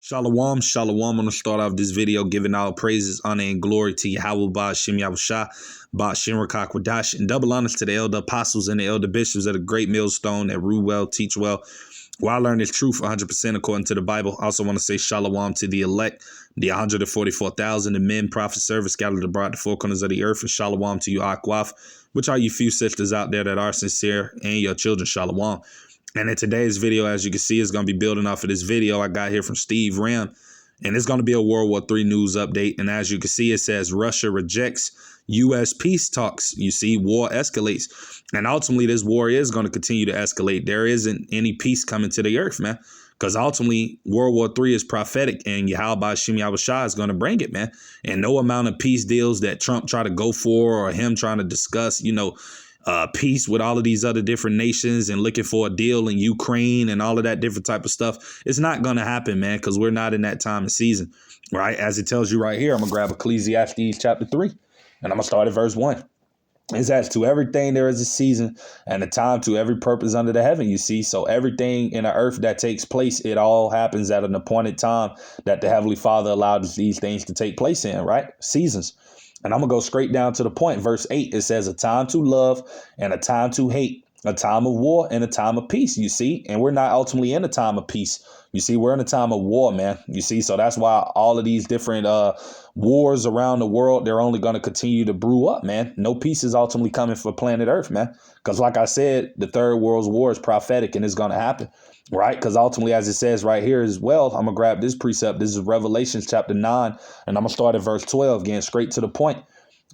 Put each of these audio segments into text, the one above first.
Shalom, shalom. I'm going to start off this video giving all praises, honor, and glory to Yahweh Ba'ashem Yahushua, Ba'ashem Rakak Wadash, and double honors to the elder apostles and the elder bishops of the great millstone that rule well, teach well. While I learn this truth 100% according to the Bible, I also want to say shalom to the elect, the 144,000, the men, prophets, servants scattered abroad the four corners of the earth, and shalom to you, Akwaf, which are you few sisters out there that are sincere, and your children, shalom. And in today's video, as you can see, is going to be building off of this video I got here from Steve Ram. And it's going to be a World War III news update. And as you can see, it says Russia rejects U.S. peace talks. You see, war escalates. And ultimately, this war is going to continue to escalate. There isn't any peace coming to the earth, man. Because ultimately, World War III is prophetic. And Yahweh Ba'ashem Yahushua is going to bring it, man. And no amount of peace deals that Trump try to go for or him trying to discuss, peace with all of these other different nations and looking for a deal in Ukraine and all of that different type of stuff. It's not going to happen, man, because we're not in that time of season, right? As it tells you right here, I'm going to grab Ecclesiastes chapter 3, and I'm going to start at verse 1. It says, to everything there is a season and a time to every purpose under the heaven, you see. So everything in the earth that takes place, it all happens at an appointed time that the Heavenly Father allowed these things to take place in, right? Seasons. And I'm going to go straight down to the point. Verse 8, it says a time to love and a time to hate, a time of war and a time of peace, you see. And we're not ultimately in a time of peace. You see, we're in a time of war, man. You see, so that's why all of these different wars around the world, they're only going to continue to brew up, man. No peace is ultimately coming for planet Earth, man. Because like I said, the Third World War is prophetic and it's going to happen. Right, because ultimately, as it says right here as well, I'm going to grab this precept. This is Revelations chapter 9, and I'm going to start at verse 12, getting straight to the point.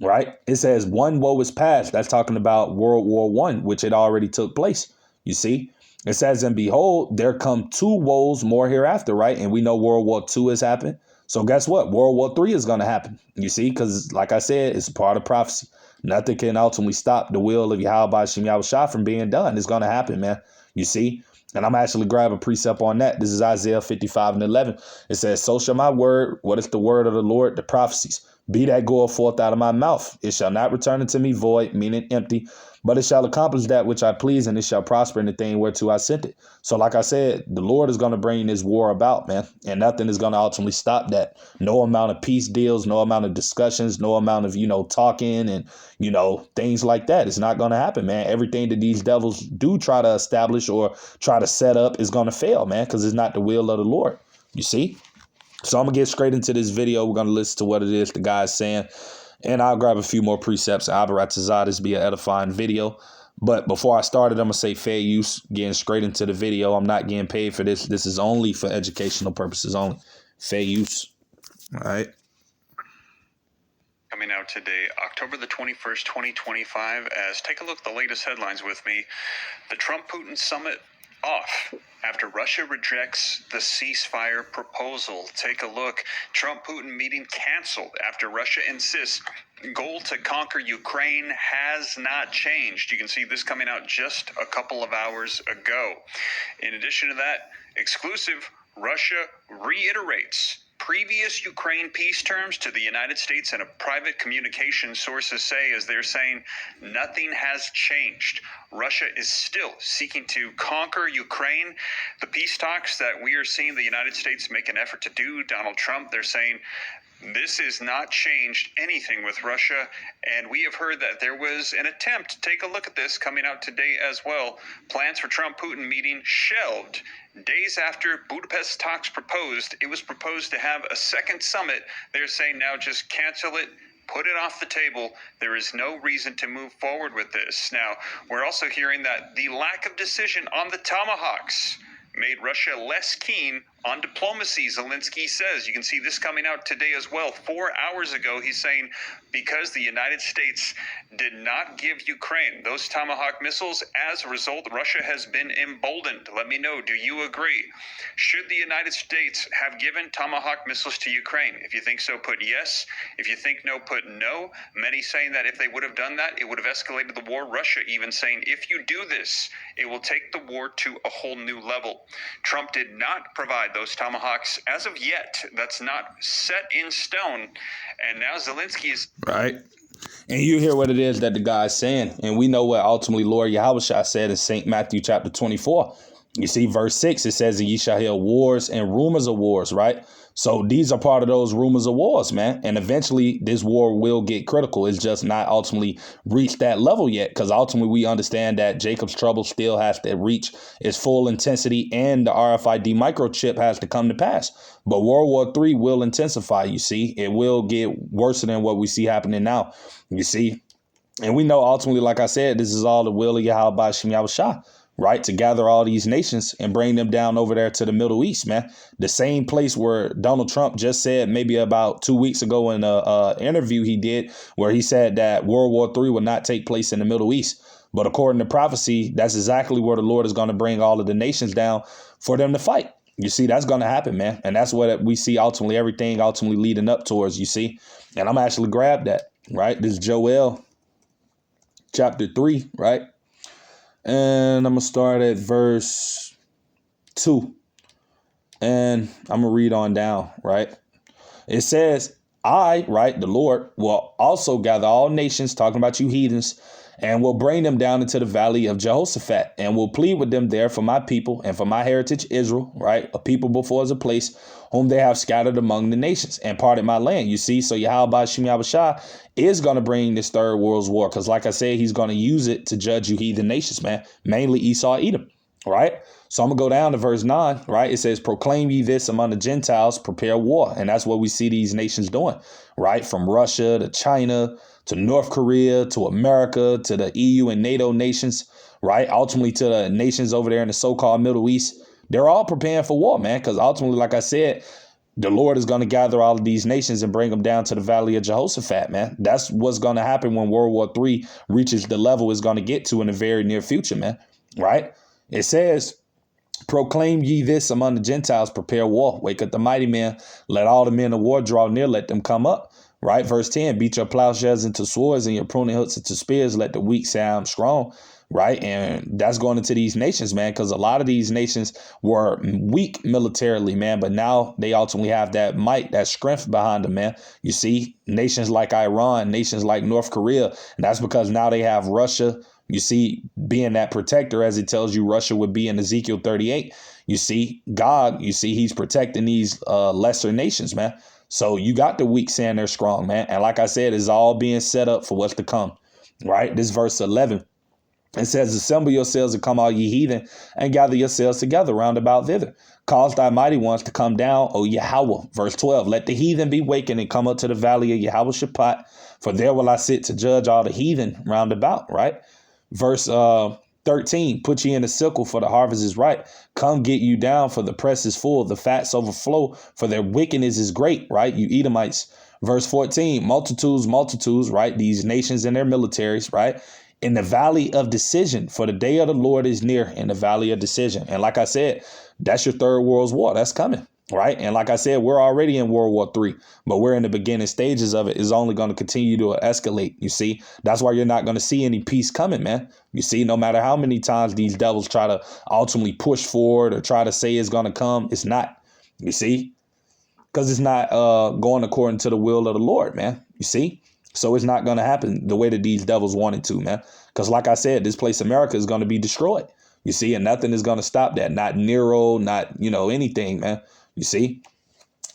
Right, it says one woe is past. That's talking about World War I, which it already took place. You see, it says, and behold, there come two woes more hereafter. Right, and we know World War II has happened. So guess what? World War III is going to happen. You see, because like I said, it's a part of prophecy. Nothing can ultimately stop the will of Yahweh Ba'ashem Yahushua from being done. It's going to happen, man. You see. And I'm actually grabbing a precept on that. This is Isaiah 55:11. It says, so shall my word, what is the word of the Lord? The prophecies, be that goeth forth out of my mouth. It shall not return unto me void, meaning empty, but it shall accomplish that which I please, and it shall prosper in the thing whereto I sent it. So like I said, the Lord is going to bring this war about, man, and nothing is going to ultimately stop that. No amount of peace deals, no amount of discussions, no amount of, talking and, things like that. It's not going to happen, man. Everything that these devils do try to establish or try to set up is going to fail, man, because it's not the will of the Lord. You see? So I'm going to get straight into this video. We're going to listen to what it is the guy's saying. And I'll grab a few more precepts. This be an edifying video. But before I started, I'm going to say fair use. Getting straight into the video. I'm not getting paid for this. This is only for educational purposes only. Fair use. All right. Coming out today, October the 21st, 2025, as take a look at the latest headlines with me. The Trump-Putin summit off after Russia rejects the ceasefire proposal. Take a look. Trump-Putin meeting canceled after Russia insists goal to conquer Ukraine has not changed. You can see this coming out just a couple of hours ago. In addition to that, exclusive, Russia reiterates previous Ukraine peace terms to the United States, and a private communication sources say, as they're saying, nothing has changed. Russia is still seeking to conquer Ukraine. The peace talks that we are seeing the United States make an effort to do, Donald Trump, they're saying this has not changed anything with Russia, and we have heard that there was an attempt. Take a look at this coming out today as well. Plans for Trump-Putin meeting shelved. Days after Budapest talks proposed, it was proposed to have a second summit. They're saying now just cancel it, put it off the table. There is no reason to move forward with this. Now, we're also hearing that the lack of decision on the Tomahawks made Russia less keen on diplomacy, Zelensky says. You can see this coming out today as well. 4 hours ago, he's saying because the United States did not give Ukraine those Tomahawk missiles, as a result, Russia has been emboldened. Let me know, do you agree? Should the United States have given Tomahawk missiles to Ukraine? If you think so, put yes. If you think no, put no. Many saying that if they would have done that, it would have escalated the war. Russia even saying if you do this, it will take the war to a whole new level. Trump did not provide those Tomahawks as of yet. That's not set in stone. And now Zelensky is... Right. And you hear what it is that the guy's saying. And we know what ultimately Lord Yahushua said in St. Matthew chapter 24. You see, verse 6, it says, and ye shall hear wars and rumors of wars, right? So these are part of those rumors of wars, man. And eventually this war will get critical. It's just not ultimately reached that level yet, because ultimately we understand that Jacob's trouble still has to reach its full intensity and the RFID microchip has to come to pass. But World War III will intensify, you see. It will get worse than what we see happening now, you see. And we know ultimately, like I said, this is all the will of Yahweh Ba'ashem Yahushua, right? To gather all these nations and bring them down over there to the Middle East, man. The same place where Donald Trump just said maybe about 2 weeks ago in a interview he did, where he said that World War III would not take place in the Middle East. But according to prophecy, that's exactly where the Lord is going to bring all of the nations down for them to fight. You see, that's going to happen, man. And that's what we see ultimately, everything ultimately leading up towards, you see. And I'm actually grabbed that, right? This is Joel chapter 3, right? And I'm going to start at verse 2. And I'm going to read on down, right? It says, I, right, the Lord, will also gather all nations, talking about you heathens, and will bring them down into the valley of Jehoshaphat, and will plead with them there for my people and for my heritage Israel, right? A people before as a place whom they have scattered among the nations and parted my land. You see, so Yahweh Ba'ashem Yahushua is going to bring this third world's war, because like I said, he's going to use it to judge you heathen nations, man, mainly Esau, Edom, right? So I'm going to go down to verse 9, right? It says, proclaim ye this among the Gentiles, prepare war. And that's what we see these nations doing, right? From Russia to China to North Korea to America to the EU and NATO nations, right? Ultimately to the nations over there in the so-called Middle East. They're all preparing for war, man, because ultimately, like I said, the Lord is going to gather all of these nations and bring them down to the valley of Jehoshaphat, man. That's what's going to happen when World War III reaches the level it's going to get to in the very near future, man, right? It says, proclaim ye this among the Gentiles, prepare war. Wake up the mighty men. Let all the men of war draw near. Let them come up. Right. Verse 10, beat your plowshares into swords and your pruning hooks into spears. Let the weak sound strong. Right. And that's going into these nations, man, because a lot of these nations were weak militarily, man. But now they ultimately have that might, that strength behind them, man. You see, nations like Iran, nations like North Korea. And that's because now they have Russia. You see, being that protector, as it tells you Russia would be in Ezekiel 38. You see, God, you see, he's protecting these lesser nations, man. So you got the weak saying they're strong, man. And like I said, it's all being set up for what's to come, right? This verse 11, it says, assemble yourselves and come all ye heathen and gather yourselves together round about thither. Cause thy mighty ones to come down, O Yahweh. Verse 12, let the heathen be wakened and come up to the valley of Yahweh Shaphat, for there will I sit to judge all the heathen round about, right? Verse 13, put ye in a sickle, for the harvest is ripe. Come get you down, for the press is full. The fats overflow, for their wickedness is great, right? You Edomites. Verse 14, multitudes, right? These nations and their militaries, right? In the valley of decision, for the day of the Lord is near in the valley of decision. And like I said, that's your third world's war. That's coming. Right. And like I said, we're already in World War III, but we're in the beginning stages of it. Is only going to continue to escalate. You see, that's why you're not going to see any peace coming, man. You see, no matter how many times these devils try to ultimately push forward or try to say it's going to come, it's not. You see, because it's not going according to the will of the Lord, man. You see, so it's not going to happen the way that these devils wanted to, man. Because like I said, this place America is going to be destroyed. You see, and nothing is going to stop that. Not Nero, not, anything, man. You see,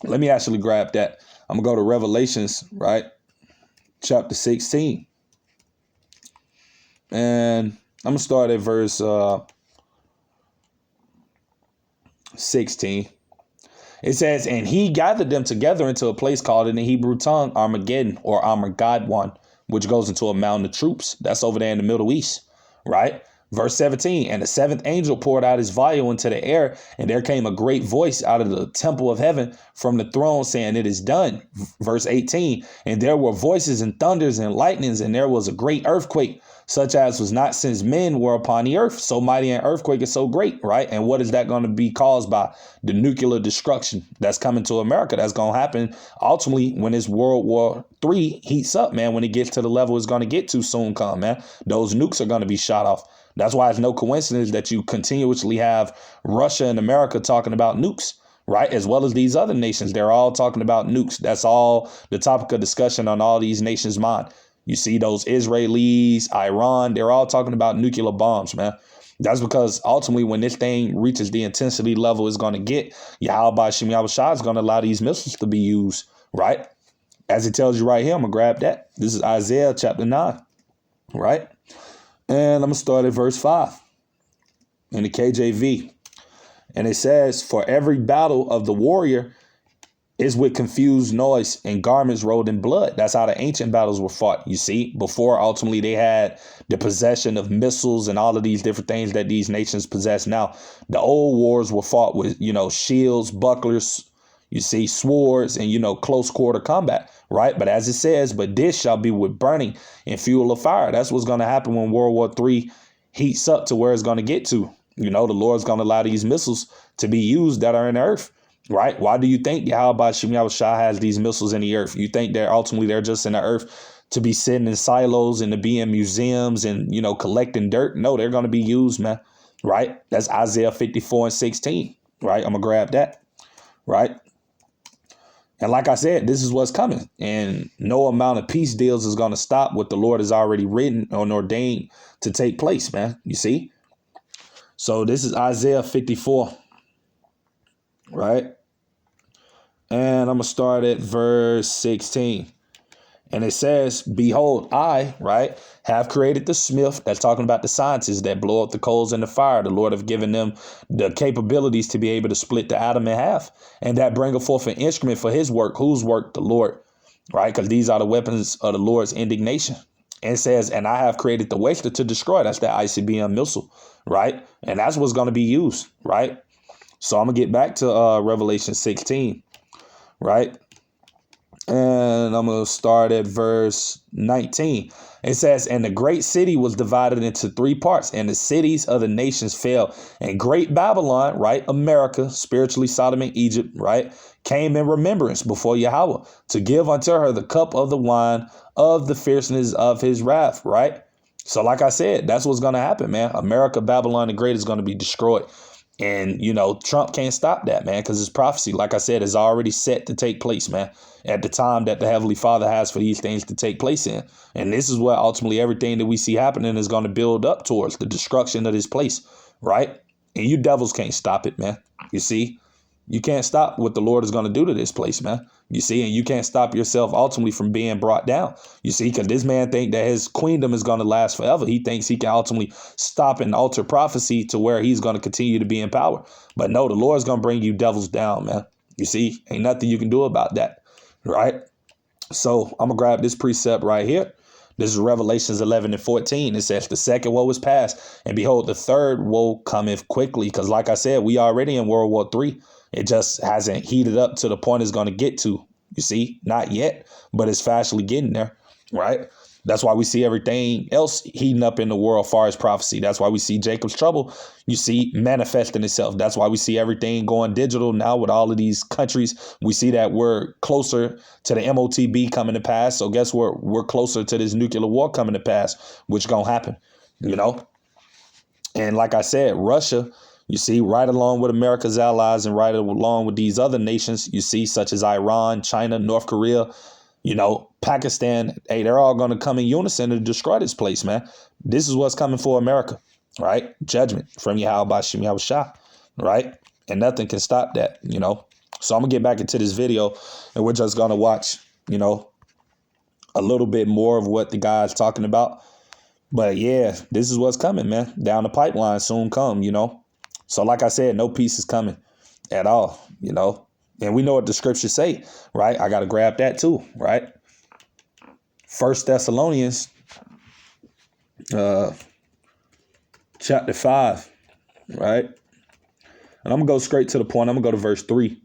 let me actually grab that. I'm going to go to Revelations, right? Chapter 16. And I'm going to start at verse 16. It says, and he gathered them together into a place called in the Hebrew tongue Armageddon, or Armageddon, which goes into a mountain of troops. That's over there in the Middle East, right? Verse 17, and the seventh angel poured out his vial into the air, and there came a great voice out of the temple of heaven from the throne saying, it is done. Verse 18, and there were voices and thunders and lightnings, and there was a great earthquake, such as was not since men were upon the earth. So mighty an earthquake is so great, right? And what is that going to be caused by? The nuclear destruction that's coming to America. That's going to happen ultimately when this World War III heats up, man. When it gets to the level it's going to get to soon come, man. Those nukes are going to be shot off. That's why it's no coincidence that you continuously have Russia and America talking about nukes, right? As well as these other nations. They're all talking about nukes. That's all the topic of discussion on all these nations' mind. You see those Israelis, Iran, they're all talking about nuclear bombs, man. That's because ultimately when this thing reaches the intensity level it's going to get, Yahweh Shem Yahushua is going to allow these missiles to be used, right? As it tells you right here, I'm going to grab that. This is Isaiah chapter 9, right? And I'm going to start at verse 5 in the KJV. And it says, for every battle of the warrior is with confused noise and garments rolled in blood. That's how the ancient battles were fought, you see, before ultimately they had the possession of missiles and all of these different things that these nations possess now. The old wars were fought with, shields, bucklers, you see, swords, and, close quarter combat, right? But as it says, but this shall be with burning and fuel of fire. That's what's going to happen when World War III heats up to where it's going to get to. The Lord's going to allow these missiles to be used that are in the earth. Right? Why do you think Yahweh Shem Yahushua has these missiles in the earth? You think they're just in the earth to be sitting in silos and to be in museums and, collecting dirt? No, they're going to be used, man. Right? That's Isaiah 54:16. Right? I'm going to grab that. Right? And like I said, this is what's coming. And no amount of peace deals is going to stop what the Lord has already written and ordained to take place, man. You see? So this is Isaiah 54. Right? And I'm going to start at verse 16. And it says, behold, I, right, have created the smith. That's talking about the scientists that blow up the coals in the fire. The Lord have given them the capabilities to be able to split the atom in half. And that bringeth forth an instrument for his work. Whose work? The Lord. Right? Because these are the weapons of the Lord's indignation. And it says, and I have created the waster to destroy. That's that ICBM missile. Right? And that's what's going to be used. Right? So I'm going to get back to Revelation 16. Right? And I'm going to start at verse 19. It says, and the great city was divided into 3 parts, and the cities of the nations fell. And great Babylon, right, America, spiritually Sodom and Egypt, right, came in remembrance before Yahweh to give unto her the cup of the wine of the fierceness of his wrath, right? So like I said, that's what's going to happen, man. America, Babylon the Great is going to be destroyed. And, Trump can't stop that, man, because his prophecy, like I said, is already set to take place, man, at the time that the Heavenly Father has for these things to take place in. And this is what ultimately everything that we see happening is going to build up towards, the destruction of this place. Right? And you devils can't stop it, man. You see, you can't stop what the Lord is going to do to this place, man. You see, and you can't stop yourself ultimately from being brought down. You see, because this man think that his queendom is going to last forever. He thinks he can ultimately stop and alter prophecy to where he's going to continue to be in power. But no, the Lord's going to bring you devils down, man. You see, ain't nothing you can do about that. Right? So I'm going to grab this precept right here. This is Revelations 11:14. It says, the second woe is past, and behold, the third woe cometh quickly. Because like I said, we already in World War III. It just hasn't heated up to the point it's going to get to. You see, not yet, but it's fastly getting there. Right? That's why we see everything else heating up in the world as far as prophecy. That's why we see Jacob's trouble, you see, manifesting itself. That's why we see everything going digital now with all of these countries. We see that we're closer to the MOTB coming to pass. So guess what? We're closer to this nuclear war coming to pass, which going to happen, And like I said, Russia, you see, right along with America's allies and right along with these other nations, you see, such as Iran, China, North Korea, Pakistan, hey, they're all going to come in unison to destroy this place, man. This is what's coming for America, right? Judgment from Yahweh Shem Yahushua, right? And nothing can stop that, So I'm going to get back into this video and we're just going to watch, a little bit more of what the guy's talking about. But yeah, this is what's coming, man. Down the pipeline soon come, So like I said, no peace is coming at all, And we know what the scriptures say, right? I got to grab that too, right? 1 Thessalonians chapter 5, right? And I'm going to go straight to the point. I'm going to go to verse 3.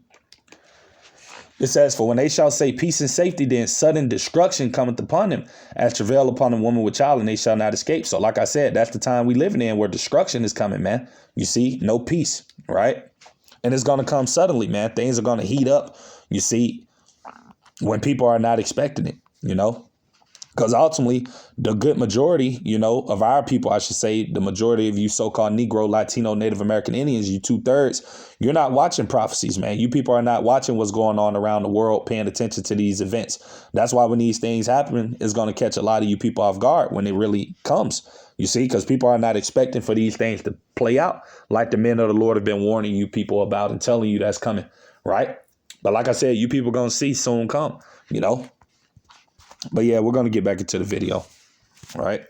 It says, for when they shall say peace and safety, then sudden destruction cometh upon them, as travail upon a woman with child, and they shall not escape. So like I said, that's the time we living in where destruction is coming, man. You see, no peace, right? And it's going to come suddenly, man. Things are going to heat up, you see, when people are not expecting it, Because ultimately, the good majority, of our people, I should say, the majority of you so-called Negro, Latino, Native American Indians, you 2/3, you're not watching prophecies, man. You people are not watching what's going on around the world, paying attention to these events. That's why when these things happen, it's going to catch a lot of you people off guard when it really comes. You see, because people are not expecting for these things to play out like the men of the Lord have been warning you people about and telling you that's coming, right? But like I said, you people going to see soon come, But yeah, we're going to get back into the video, right?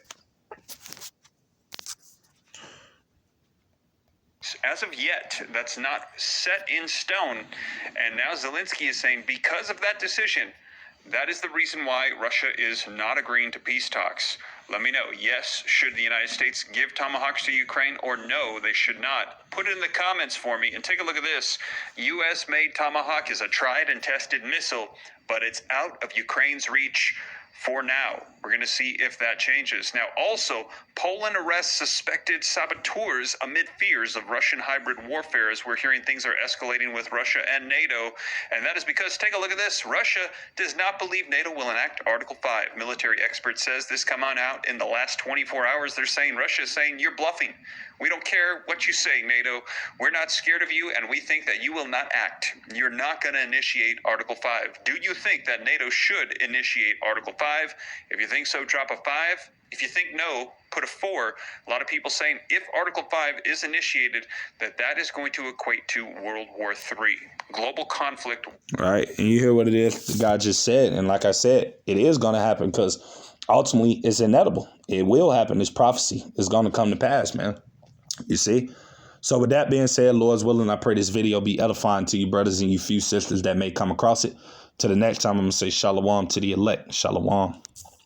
As of yet, that's not set in stone. And now Zelensky is saying because of that decision, that is the reason why Russia is not agreeing to peace talks. Let me know. Yes, should the United States give Tomahawks to Ukraine, or no, they should not? Put it in the comments for me and take a look at this. U.S.-made Tomahawk is a tried and tested missile, but it's out of Ukraine's reach for now. We're going to see if that changes. Now, also, Poland arrests suspected saboteurs amid fears of Russian hybrid warfare, as we're hearing things are escalating with Russia and NATO. And that is because, take a look at this, Russia does not believe NATO will enact Article 5. Military expert says this come on out in the last 24 hours. They're saying, Russia is saying, you're bluffing. We don't care what you say, NATO. We're not scared of you, and we think that you will not act. You're not going to initiate Article 5. Do you think that NATO should initiate Article 5? If you think so, drop a 5. If you think no, put a 4. A lot of people saying if Article 5 is initiated, that is going to equate to World War III. Global conflict. Right. And you hear what it is the guy just said. And like I said, it is going to happen because ultimately it's inevitable. It will happen. This prophecy is going to come to pass, man. You see? So with that being said, Lord's willing, I pray this video be edifying to you brothers and you few sisters that may come across it. To the next time, I'm going to say shalom to the elect. Shalom.